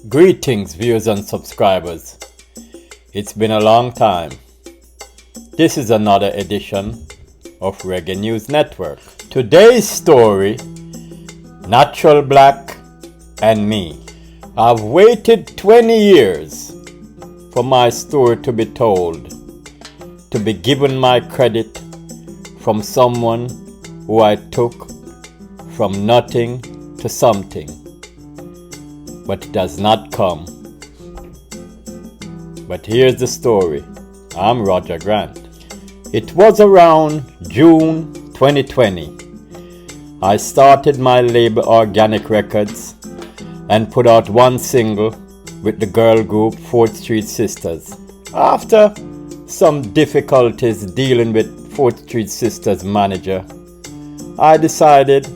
Greetings, viewers and subscribers. It's been a long time. This is another edition of Reggae News Network. Today's story, Natural Black and Me. I've waited 20 years for my story to be told, to be given my credit from someone who I took from nothing to something. But it has not come. But here's the story. I'm Roger Grant. It was around June 2020. I started my label Organic Records and put out one single with the girl group 4th Street Sisters. After some difficulties dealing with 4th Street Sisters manager, I decided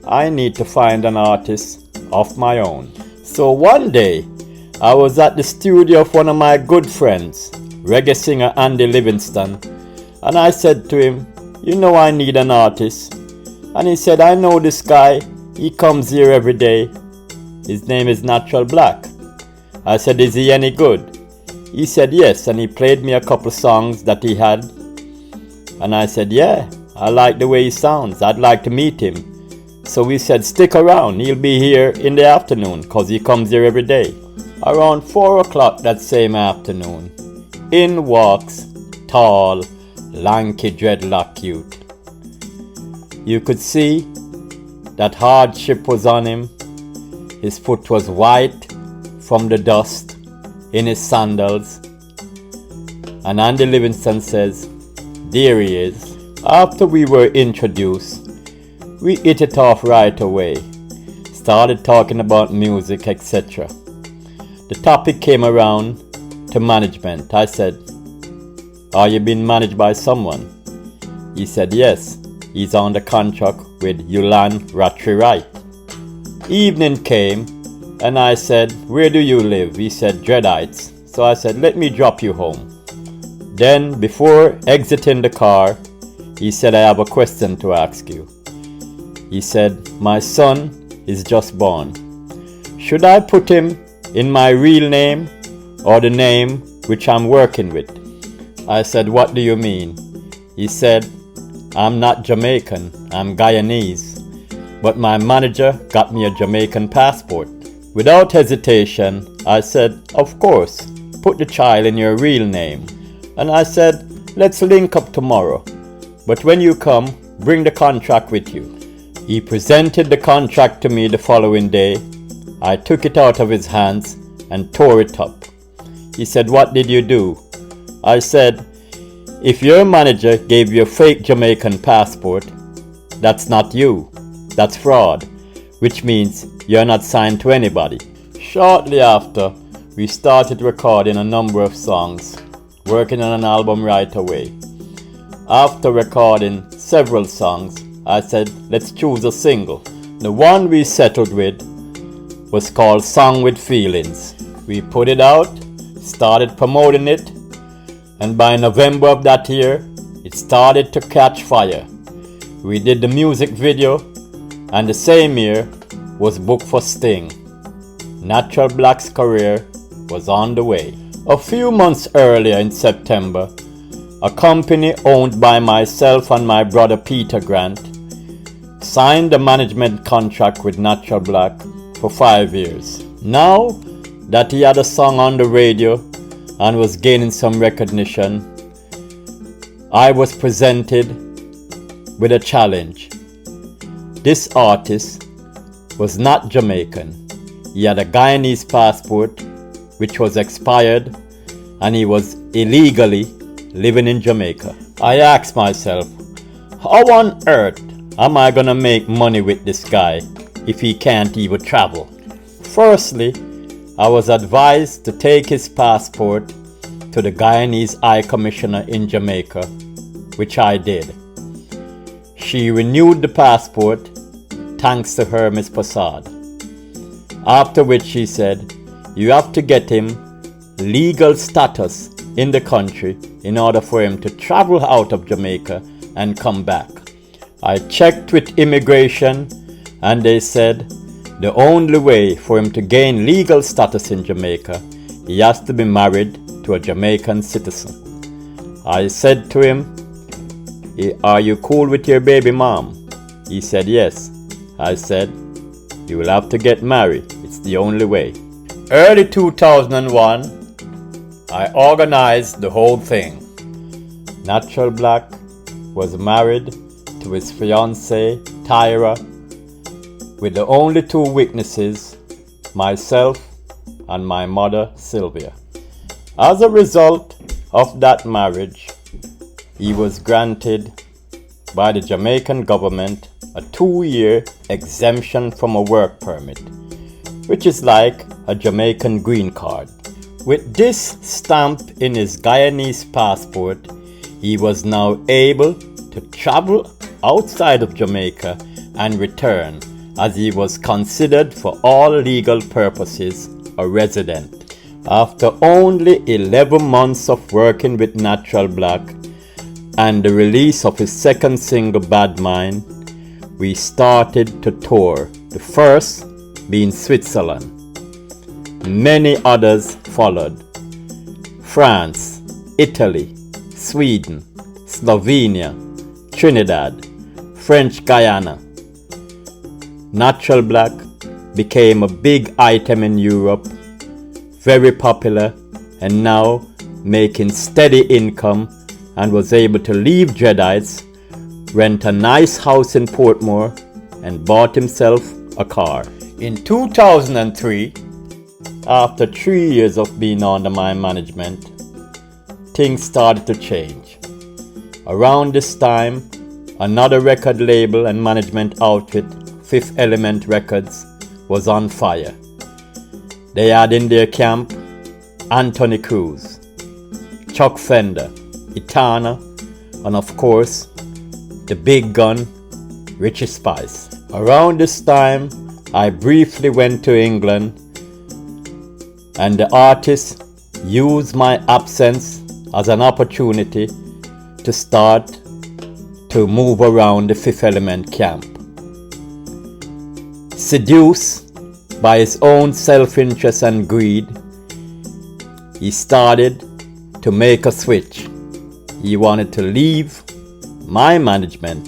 I need to find an artist of my own. So one day, I was at the studio of one of my good friends, reggae singer Andy Livingston, and I said to him, "You know I need an artist." And he said, "I know this guy, he comes here every day. His name is Natural Black." I said, "Is he any good?" He said, "Yes," and he played me a couple songs that he had. And I said, "Yeah, I like the way he sounds, I'd like to meet him." So we said, "Stick around, he'll be here in the afternoon, cause he comes here every day." Around 4 o'clock that same afternoon, in walks tall, lanky dreadlock youth. You could see that hardship was on him. His foot was white from the dust in his sandals. And Andy Livingston says, "There he is." After we were introduced, we hit it off right away, started talking about music, etc. The topic came around to management. I said, "Are you being managed by someone?" He said, "Yes, he's on the contract with Yulan Ratri Wright." Evening came and I said, "Where do you live?" He said, "Dreadites." So I said, "Let me drop you home." Then before exiting the car, he said, "I have a question to ask you." He said, "My son is just born. Should I put him in my real name or the name which I'm working with?" I said, "What do you mean?" He said, "I'm not Jamaican, I'm Guyanese, but my manager got me a Jamaican passport." Without hesitation, I said, "Of course, put the child in your real name." And I said, "Let's link up tomorrow, but when you come, bring the contract with you." He presented the contract to me the following day. I took it out of his hands and tore it up. He said, "What did you do?" I said, "If your manager gave you a fake Jamaican passport, that's not you. That's fraud, which means you're not signed to anybody." Shortly after, we started recording a number of songs, working on an album right away. After recording several songs, I said, "Let's choose a single." The one we settled with was called Song with Feelings. We put it out, started promoting it, and by November of that year, it started to catch fire. We did the music video, and the same year was booked for Sting. Natural Black's career was on the way. A few months earlier in September, a company owned by myself and my brother Peter Grant signed a management contract with Natural Black for 5 years. Now that he had a song on the radio and was gaining some recognition, I was presented with a challenge. This artist was not Jamaican. He had a Guyanese passport which was expired, and he was illegally living in Jamaica. I asked myself, how on earth am I gonna make money with this guy if he can't even travel? Firstly, I was advised to take his passport to the Guyanese High Commissioner in Jamaica, which I did. She renewed the passport thanks to her, Miss Passad. After which she said, "You have to get him legal status in the country in order for him to travel out of Jamaica and come back." I checked with immigration and they said The only way for him to gain legal status in Jamaica, he has to be married to a Jamaican citizen. I said to him, "Are you cool with your baby mom?" He said yes. I said, "You will have to get married. It's the only way." Early 2001, I organized the whole thing. Natural Black was married to his fiancée, Tyra, with the only two witnesses, myself and my mother, Sylvia. As a result of that marriage, he was granted by the Jamaican government a 2-year exemption from a work permit, which is like a Jamaican green card. With this stamp in his Guyanese passport, he was now able to travel outside of Jamaica and return, as he was considered for all legal purposes a resident. After only 11 months of working with Natural Black and the release of his second single, Bad Mind, we started to tour, the first being Switzerland. Many others followed: France, Italy, Sweden, Slovenia, Trinidad, French Guiana. Natural Black became a big item in Europe, very popular, and now making steady income, and was able to leave Dreadites, rent a nice house in Portmore, and bought himself a car. In 2003, after 3 years of being under my management, things started to change. Around this time, another record label and management outfit, Fifth Element Records, was on fire. They had in their camp Anthony Cruz, Chuck Fender, Itana, and of course, the big gun, Richie Spice. Around this time, I briefly went to England, and the artists used my absence as an opportunity to start to move around the Fifth Element camp. Seduced by his own self-interest and greed, he started to make a switch. He wanted to leave my management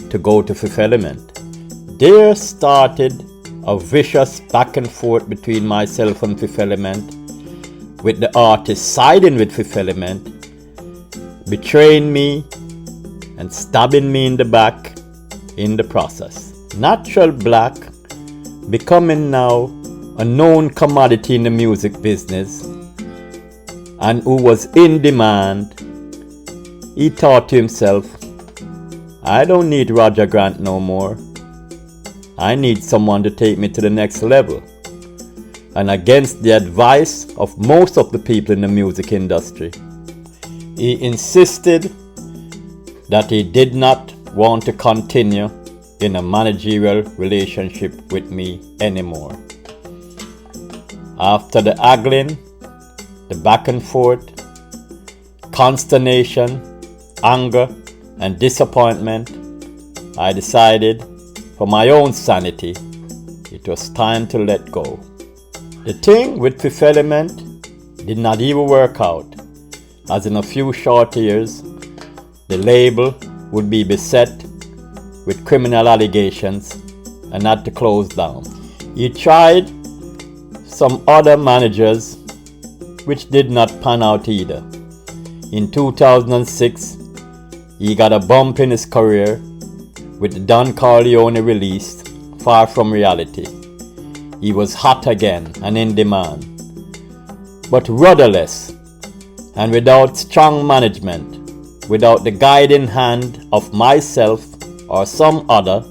to go to Fifth Element. There started a vicious back and forth between myself and Fifth Element, with the artist siding with Fifth Element, betraying me and stabbing me in the back in the process. Natural Black, becoming now a known commodity in the music business and who was in demand, he thought to himself, "I don't need Roger Grant no more. I need someone to take me to the next level." And against the advice of most of the people in the music industry, he insisted that he did not want to continue in a managerial relationship with me anymore. After the haggling, the back and forth, consternation, anger, and disappointment, I decided, for my own sanity, it was time to let go. The thing with Fifth Element did not even work out, as in a few short years, the label would be beset with criminal allegations and had to close down. He tried some other managers, which did not pan out either. In 2006, he got a bump in his career with the Don Corleone release, Far From Reality. He was hot again and in demand. But rudderless and without strong management, without the guiding hand of myself or some other,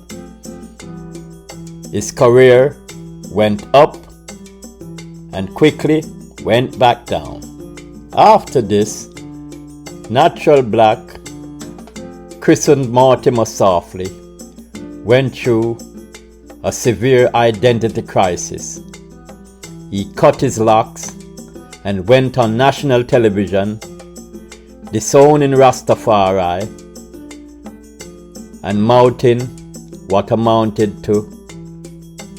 his career went up and quickly went back down. After this, Natural Black, christened Mortimer Softly, went through a severe identity crisis. He cut his locks and went on national television, disowning Rastafari and mouthing what amounted to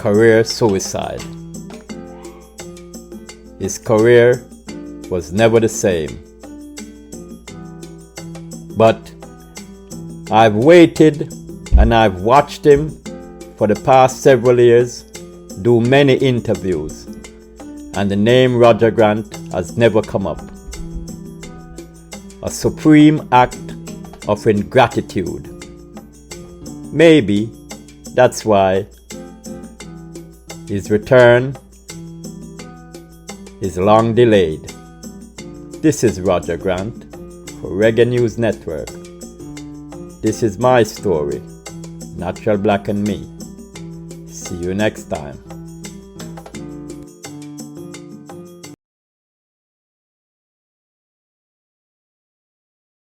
career suicide. His career was never the same. But I've waited and I've watched him for the past several years do many interviews, and the name Roger Grant has never come up. A supreme act of ingratitude. Maybe that's why his return is long delayed. This is Roger Grant for Reggae News Network. This is my story, Natural Black and Me. See you next time.